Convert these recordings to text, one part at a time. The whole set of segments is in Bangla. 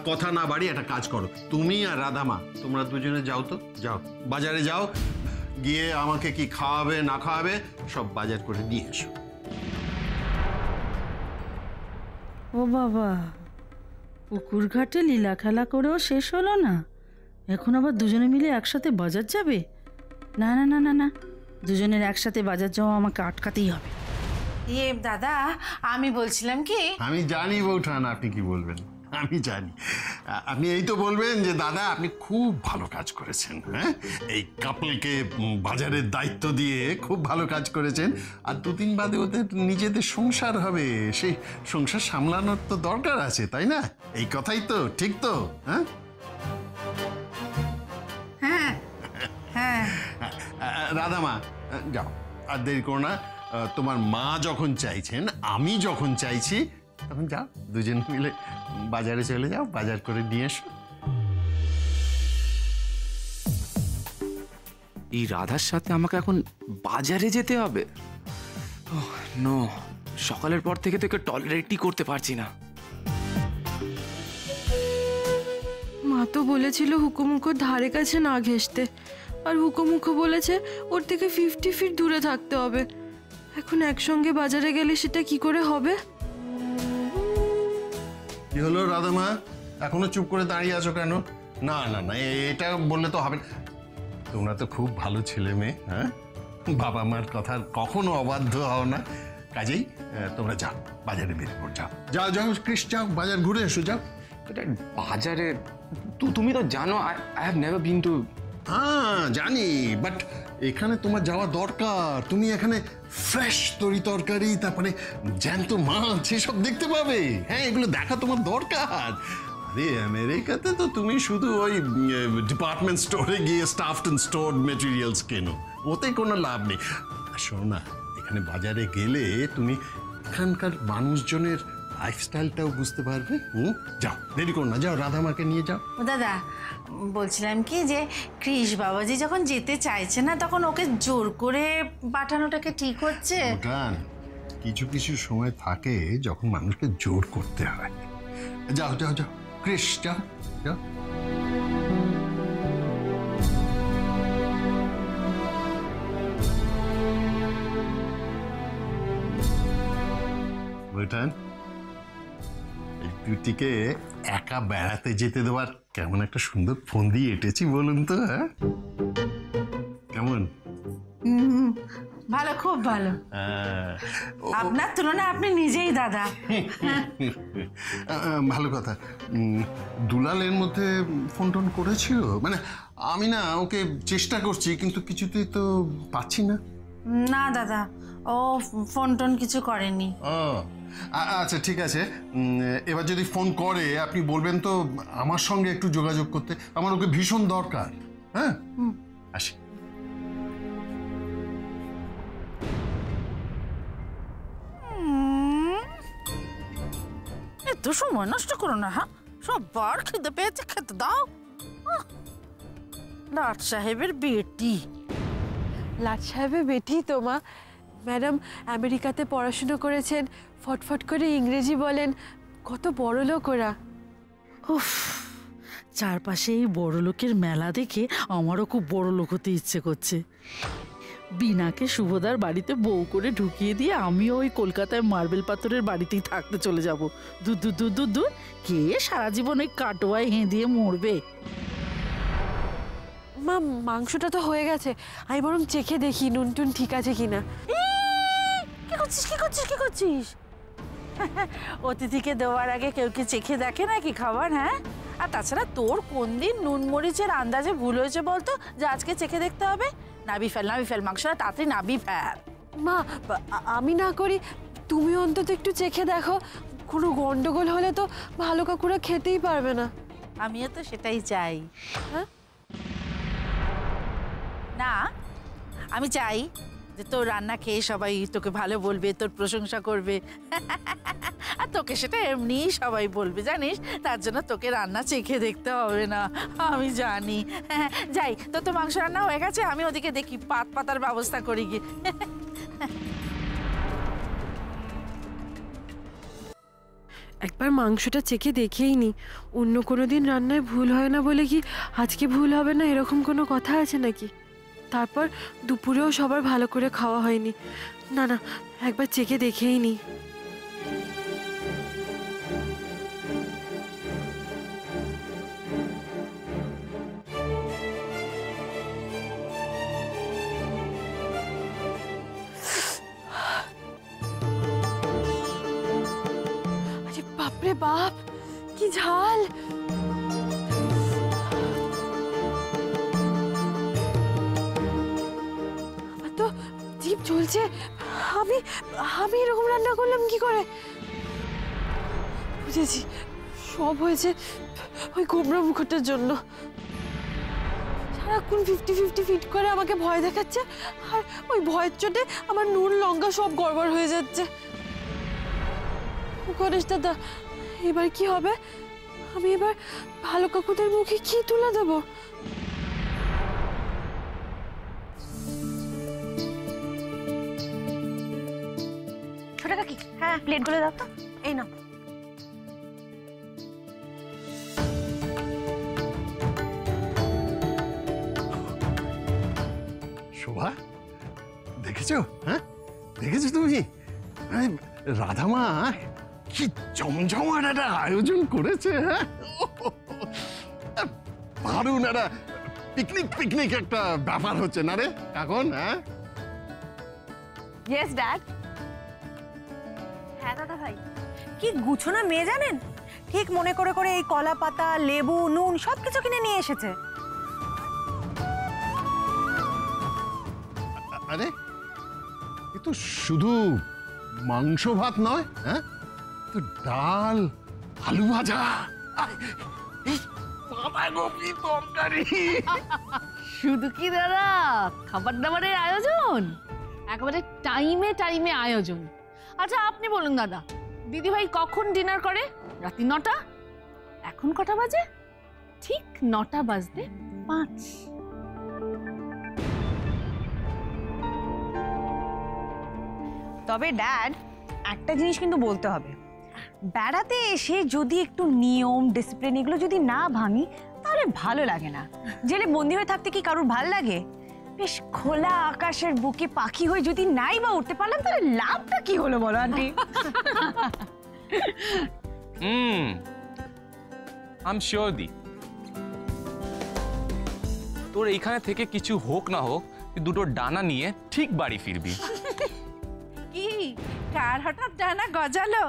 কথা না বাড়ি একটা কাজ করো, তুমি আর রাধামা তোমরা দুজনে যাও তো, যাও বাজারে যাও, গিয়ে আমাকে কি খাওয়াবে না খাওয়াবে সব বাজার করে নিয়ে এসো। ও বাবা, পুকুর ঘাটে লীলা খেলা করেও শেষ হলো না, এখন আবার দুজনে মিলে একসাথে বাজার যাবে? না না না না না, দুজনের একসাথে বাজার যাওয়া আমাকে আটকাতেই হবে। দাদা আমি বলছিলাম কি, আমি জানি বৌঠান আপনি কি বলবেন, আমি জানি আপনি এই তো বলবেন যে দাদা আপনি খুব ভালো কাজ করেছেন, হ্যাঁ এই কাপলকে বাজারের দায়িত্ব দিয়ে খুব ভালো কাজ করেছেন, আর দুদিন বাদে ওদের নিজেদের সংসার হবে, সেই সংসার সামলানোর তো দরকার আছে, তাই না? এই কথাই তো ঠিক তো? হ্যাঁ হ্যাঁ হ্যাঁ রাধামা যাও, আর দেরি করো না, তোমার মা যখন চাইছেন আমি যখন চাইছি তখন যাও, দুজন মিলে বাজারে চলে যাও, বাজার করে নিয়ে এসো। এই রাধার সাথে আমাকে এখন বাজারে যেতে হবে? নো, সকালের পর থেকে তোকে টলারেটই করতে পারছি না। মা তো বলেছিল হুকুমুখোর ধারে কাছে না ঘেঁষতে, আর হুকুমুখো বলেছে ওর থেকে 50 ফিট দূরে থাকতে হবে। এখন একসঙ্গে বাজারে গেলে সেটা কি করে হবে? কি হলো রাধামা, এখনো চুপ করে দাঁড়িয়ে আছো কেন? না না না, এটা বললে তো হবে না, তোমরা তো খুব ভালো ছেলে মেয়ে, হ্যাঁ বাবা মার কথা কখনো অবাধ্য হও না, কাজেই তোমরা যাও বাজারে বেরিয়ে পড়, যাও যাও যাও কৃষ, যাও বাজার ঘুরে এসো, যাও। বাজারে তুমি তো জানো I have never been to. হ্যাঁ জানি, বাট এখানে তোমার যাওয়া দরকার, তুমি এখানে ফ্রেশ তরি তরকারি, তারপরে জ্যান্ত মাছ এসব দেখতে পাবে, হ্যাঁ এগুলো দেখা তোমার দরকার। আরে আমেরিকাতে তো তুমি শুধু ওই ডিপার্টমেন্ট স্টোরে গিয়ে স্টাফড অ্যান্ড স্টোরড মেটেরিয়ালস কেনো, ওতে কোনো লাভ নেই। শোনো না, এখানে বাজারে গেলে তুমি এখানকার মানুষজনের লাইফস্টাইলটাও বুঝতে পারবে। যাও দেরি করো না, যাও রাধামাকে নিয়ে যাও। ও দাদা বলছিলাম কি যে কৃষ বাবাজি যখন যেতে চাইছে না তখন ওকে জোর করে পাঠানোটাকে ঠিক হচ্ছে? কিছু কিছু সময় থাকে যখন মানুষকে জোর করতে হয়। যাও যাও যাও কৃষ, যাও যাও। বুঝলেন, এই দুটিকে একা বেড়াতে যেতে দেওয়ার কেমন একটা সুন্দর ফন্দি এঁটেছি বলুন তো, হ্যাঁ কেমন? ভালো, খুব ভালো, আপনার তুলনায় আপনি নিজেই দাদা। ভালো কথা। দুলালের মধ্যে ফোন টোন করেছিল? মানে আমি না ওকে চেষ্টা করছি কিন্তু কিছুতেই তো পাচ্ছি না। না দাদা, ও ফোন টোন কিছু করেনি। ও আচ্ছা ঠিক আছে, এবার যদি ফোন করে আপনি বলবেন তো আমার সঙ্গে একটু যোগাযোগ করতে, আমার ওকে ভীষণ দরকার। হ্যাঁ আসি। এত সময় নষ্ট করো না, হ্যাঁ সবার খেতে পেয়েছে, খেতে দাও। লাট সাহেবের বেটি। লাট সাহেবের বেটি তো মা, ম্যাডাম আমেরিকাতে পড়াশুনো করেছেন, ফটফট করে ইংরেজি বলেন, কত বড় লোক ওরা। উফ, চারপাশে এই বড় লোকের মেলা দেখে আমারও খুব বড় লোক হতে ইচ্ছে করছে। বিনাকে শুভদার বাড়িতে বউ করে ঢুকিয়ে দিয়ে আমিও ওই কলকাতায় মার্বেল পাথরের বাড়িতেই থাকতে চলে যাব। দূর দূর দূর দূর দূর, কে সারা জীবন ওই কাটোয়ায় হেঁদিয়ে মরবে। মা মাংসটা তো হয়ে গেছে, আমি বরং চেখে দেখি নুন টুন ঠিক আছে কিনা। কি করছিস কি করছিস কি করছিস? অতিথিকে দেওয়ার আগে কেউ কি চেখে দেখে নাকি খাবার? হ্যাঁ, আর তাছাড়া তোর কোন দিন নুন মরিচের আন্দাজে ভুল হয়েছে বলতো যে আজকে চেখে দেখতে হবে? নাবি ফেল মাংসটা তাড়াতাড়ি নাবি ফেল। মা আমি না করি, তুমি অন্তত একটু চেখে দেখো, কোনো গন্ডগোল হলে তো ভালো কাকুরা খেতেই পারবে না। আমিও তো সেটাই চাই। হ্যাঁ না, আমি চাই যে তোর রান্না খেয়ে সবাই তোকে ভালো বলবে, তোর প্রশংসা করবে, আর তোকে সেটা এমনিই সবাই বলবে জানিস, তার জন্য তোকে রান্না চেখে দেখতে হবে না, আমি জানি। যাই, তোর তো মাংস রান্না হয়ে গেছে, আমি ওদিকে দেখি পাতার ব্যবস্থা করি গিয়ে। একবার মাংসটা চেখে দেখেই নি। অন্য কোনো দিন রান্নায় ভুল হয় না বলে কি আজকে ভুল হবে না এরকম কোনো কথা আছে নাকি? তারপর দুপুরেও সবার ভালো করে খাওয়া হয়নি। না না, একবার চেখে দেখেই নি। আরে বাপরে বাপ, কি ঝাল! আমার তো জিভ জ্বলছে। আমি আমি এরকম রান্না করলাম কি করে? বুঝেছি, সব হয়েছে ওই গোবরা মুখটার জন্য। সারাক্ষণ 50-50 ফিট করে আমাকে ভয় দেখাচ্ছে, আর ওই ভয়ের চোটে আমার নুন লঙ্কা সব গড়বড় হয়ে যাচ্ছে। গণেশ দাদা, এবার কি হবে? আমি এবার ভালো কাকুদের মুখে কি তুলে দেবো? ছোট কাকি, হ্যাঁ প্লেটগুলো দাও তো। এই নাও। শোভা, দেখেছো? হ্যাঁ, দেখেছো তুমি? আরে, রাধামা কি জমজমাট একটা আয়োজন করেছে। হ্যাঁ, দারুণ একটা পিকনিক পিকনিক একটা ব্যাপার হচ্ছে না রে এখন? হ্যাঁ, ইয়েস ড্যাড। হ্যাঁ দাদা ভাই, কি গুছনা মেয়ে জানেন, ঠিক মনে করে করে এই কলা পাতা, লেবু, নুন সবকিছু কিনে নিয়ে এসেছে। আরে এ তো শুধু মাংস ভাত নয়, হ্যাঁ, তো ডাল, আলু ভাজা, আর এই বাঁধাকপি তরকারি। শুধু কি দাদা খাবার দাবারের আয়োজন, একেবারে টাইমে টাইমে আয়োজন। আচ্ছা আপনি বলুন দাদা, দিদিভাই কখন ডিনার করে? রাত্রি 9টা। এখন কটা বাজে? ঠিক 9টা বাজতে 5। তবে ড্যাড, একটা জিনিস কিন্তু বলতে হবে, বেড়াতে এসে যদি একটু নিয়ম ডিসিপ্লিন এগুলো যদি না ভাঙি তাহলে ভালো লাগে না। জেলে বন্দি হয়ে থাকতে কি কারোর ভাল লাগে? বেশ খোলা আকাশের বুকে পাখি হয়ে যদি নাই বা উঠতে পারলাম তাহলে লাভটা কি হলো বলো আন্টি? আই এম শিওর দি, তোর এইখানে থেকে কিছু হোক না হোক, তুই দুটো ডানা নিয়ে ঠিক বাড়ি ফিরবি। কি কার হঠাৎ ডানা গজালো?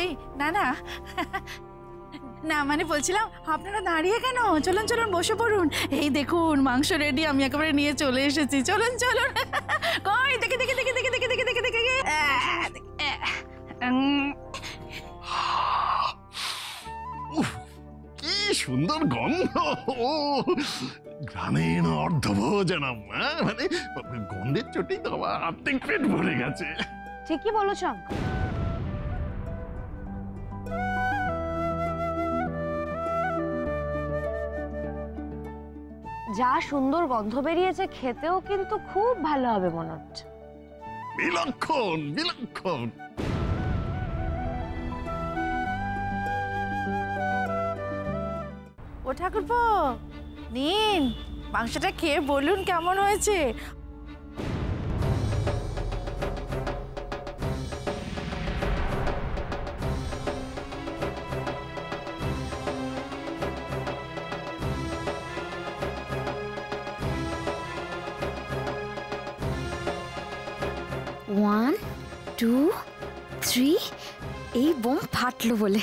এই না না না, মানে বলছিলাম আপনারা দাঁড়িয়ে কেন? চলুন চলুন বসে পড়ুন। এই দেখুন মাংস রেডি, আমি একেবারে নিয়ে চলে এসেছি। চলুন চলুন। কই দেখে দেখে দেখে দেখে দেখে দেখে দেখে দেখে উফ, কি সুন্দর গন্ধ! ও গ্রামীণ অর্ধভোজনম। মানে গন্ধের চোটেই তো আমার অর্ধেক পেট ভরে গেছে। ঠিকই বলেছ। যা সুন্দর গন্ধ বেরিয়েছে, খেতেও কিন্তু খুব ভালো হবে মনে হচ্ছে। বিলক্ষণ বিলক্ষণ। ও ঠাকুরপো, নিন মাংসটা খেয়ে বলুন কেমন হয়েছে। ওয়ান, 2, 3, এই বোম ফাটলো বলে